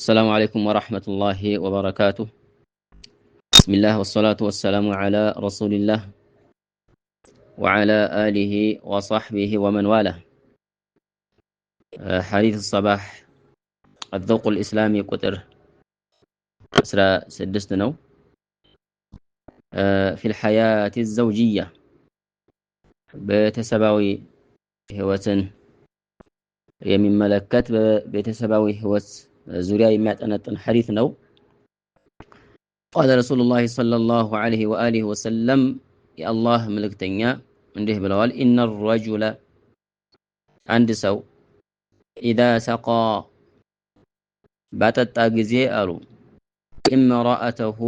السلام عليكم ورحمة الله وبركاته. بسم الله والصلاة والسلام على رسول الله وعلى آله وصحبه ومن والاه. حديث الصباح الذوق الإسلامي قطر أسرى سدستنا في الحياة الزوجية بتسباوي هوتن يمين ملكات بتسباوي هوت زوريا يمات أنا حديث نو. قال رسول الله صلى الله عليه وآله وسلم يا الله ملكتنيا እንዲህ ብለዋል إن الرجل አንድ ሰው إذا سقى ባጠጣ ጊዜ አሉ امرأته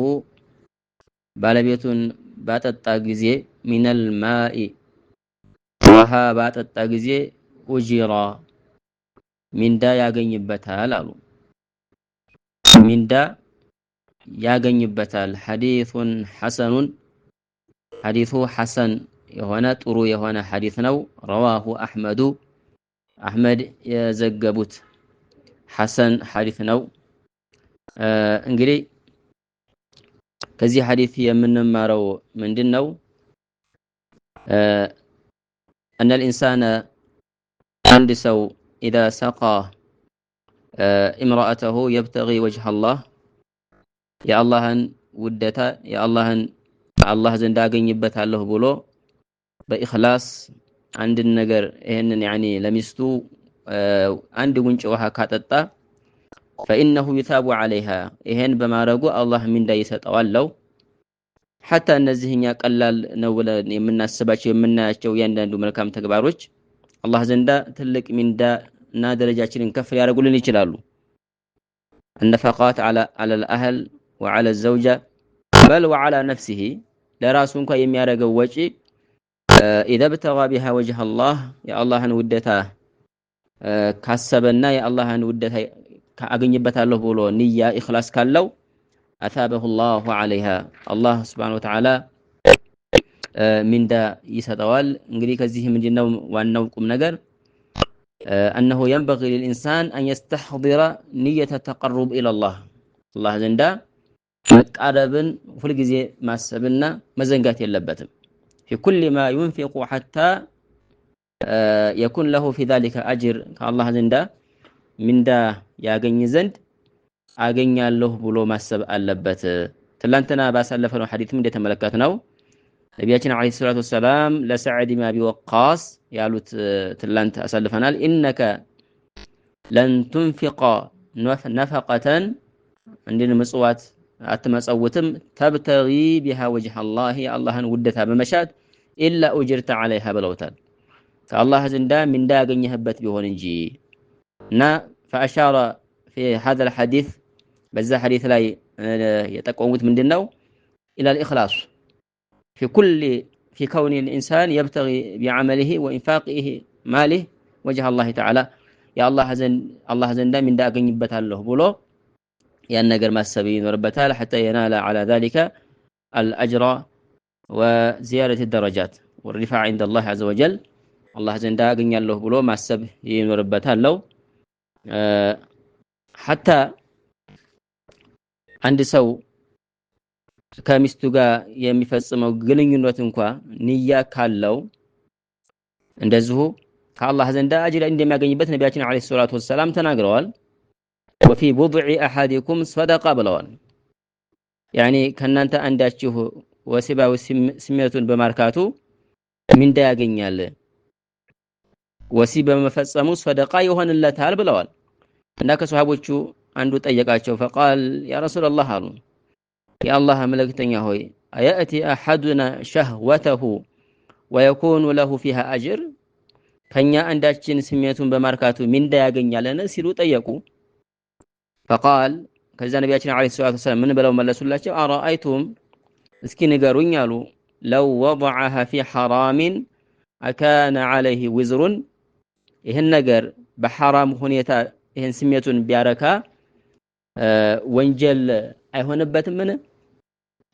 ባለቤቱን ባጠጣ ጊዜ من الماء ውሃ ባጠጣ ጊዜ أجر ሚንዳ ያገኝበታል አሉ ሚንዳ ያገኝበታል ሐዲሱን ሐሰኑን ሐዲሱ ሐሰን የሆነ ጥሩ የሆነ ሐዲስ ነው ረዋሁ አህመዱ አህመድ የዘገቡት ሐሰን ሐዲስ ነው እንግዲህ ከዚህ ሐዲስ የምንማረው ምንድነው ان الانسان عند سو اذا سقى امراته يبتغي وجه الله يا اللهن ودتا يا اللهن الله ዘንድ አገኝበታለሁ ብሎ በኢኽላስ አንድ ነገር ይሄንን يعني ለሚስቱ አንድ ጉንጭ ውሃ ካጠጣ فانه يثاب عليها ይሄን በማረጉ አላህ ሚንዳ ይሰጠዋል حتى እነዚህኛ ቀላል ነው ብለን የምናስባቸው የምናያቸው ያንዳንዱ መልካም ተግባሮች አላህ ዘንዳ ትልቅ ሚንዳ እና ደረጃችንን ከፍ ያደርጉልን ይችላሉ النفقات على الاهل وعلى الزوجه بل وعلى نفسه ለራሱ እንኳን የሚያረገው ወጪ اذا ابتغى بها وجه الله يا اللهን ውደታ ካሰበና ያ አላህን ውደታ ካገኝበታለሁ ብሎ ንያ ኢኽላስ ካለው اثابه الله عليها الله سبحانه وتعالى ሚንዳ ይሰጠዋል እንግዲህ ከዚህ ምንድነው ዋናው ቁም ነገር انه ينبغي للانسان ان يستحضر نيه التقرب الى الله الله ዘንዳ መቃረብን ሁሉ ጊዜ ማሰብና መዘንጋት የለበትም في كل ما ينفق حتى يكون له في ذلك اجر ከአላህ ዘንዳ ሚንዳ ያገኝ ዘንድ አገኛለሁ ብሎ ማሰብ አለበት ትላንትና ባሳለፈነው ሐዲስም እንደተመለከትነው ነብያችን አለይሂ ሰላቱ ወሰለም ለሰዓድ ኢብኑ አቢ ወቃስ ያሉት ትላንት አሳልፈናል ኢነከ ለን تنفق نفقة እንደነ መጽዋት አትመጸውትም تبتغي بها وجه الله አላህን ውደታ በመሻት إلا أجرت عليها ብለውታል ከአላህ ዘንዳ ሚንዳ ያገኘህበት ቢሆን እንጂ እና فأشار في هذا الحديث በዛ ሐዲስ ላይ የጠቆሙት ምንድነው إلى الإخلاص في كون الإنسان يبتغي بعمله وإنفاقه ماله وجه الله تعالى يا الله ዘንዳ ሚንዳ ያገኝበታለሁ ብሎ ያን ነገር ማሰብ ይኖርበታል حتى ينال على ذلك الأجر وزيادة الدرجات والرفعة عند الله عز وجل الله ዘንዳ ያገኛለሁ ብሎ ማሰብ ይኖርበታል حتى አንድ ሰው ከሚስቱ ጋር የሚፈጽመው ግንኙነት እንኳን ንያ ካለው እንደዚሁ ከአላህ ዘንዳ አጅር እንደሚያገኝበት ነብያችን አለይሂ ሰላቱ ወሰለም ተናግረዋል وفي بضع احدكم صدقه ብለዋል يعني ከናንተ አንዳችሁ ወሲባዊ ስሜቱን በማርካቱ ሚንዳ ያገኛል ወሲብ በመፈጸሙ ሰደቃ ይሆንለታል ብለዋል እና ከሷሃቦቹ አንዱ ጠየቃቸው فقال يا رسول الله አሉ يا الله ملكتኛ ሆይ አያቲ احدنا شهوته ويكون له فيها اجر ከኛ አንዳችን ስሜቱን በማርካቱ ሚንዳ ያገኛልን ሲሉ ጠየቁ فقال ከዛ ነብያችን አለይሂ ሰላቱ ወሰለም ምን ብለው መለሱላቸው አራአይቱም እስኪ ንገሩኝ አሉ لو وضعها في حرام اكان عليه وزر ይሄን ነገር በሐራም ሁኔታ ይሄን ስሜቱን ቢያረካ ወንጀል አይሆንበትምን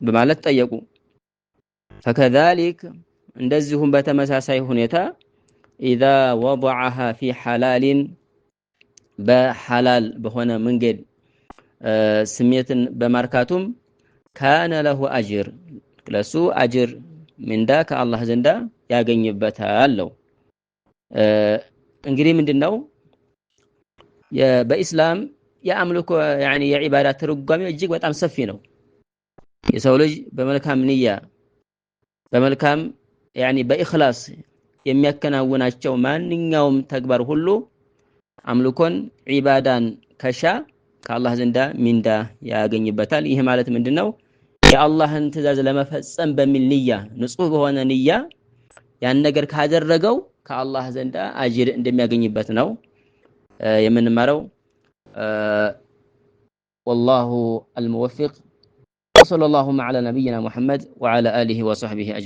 በማለት ጠየቁ فكذلك እንደዚሁም በተመሳሳይ ሁኔታ اذا وضعها في حلال بحلال በሆነ መንገድ ስሜትን በማርካቱም ካነ ለሁ አጅር ለሱ አጅር ምንዳ ከአላህ ዘንዳ ያገኝበታል ነው። እንግዲህ ምንድነው በኢስላም የአምልኮ يعني የዒባዳ ትርጓሜ እጅግ በጣም ሰፊ ነው። የሰው ልጅ በመልካም ንያ በመልካም يعني በኢኽላስ የሚያከናውናቸው ማንኛውም ተግባር ሁሉ አምልኮን ዒባዳን ከሻ ከአላህ ዘንዳ ሚንዳ ያገኝበታል። ይህ ማለት ምንድነው የአላህን ትእዛዝ ለመፈጸም በሚል ንያ ንጹህ በሆነ ንያ ያን ነገር ካደረገው ከአላህ ዘንዳ አጅር እንደሚያገኝበት ነው የምንማረው። والله الموفق وصلى الله على نبينا محمد وعلى آله وصحبه أجمعين.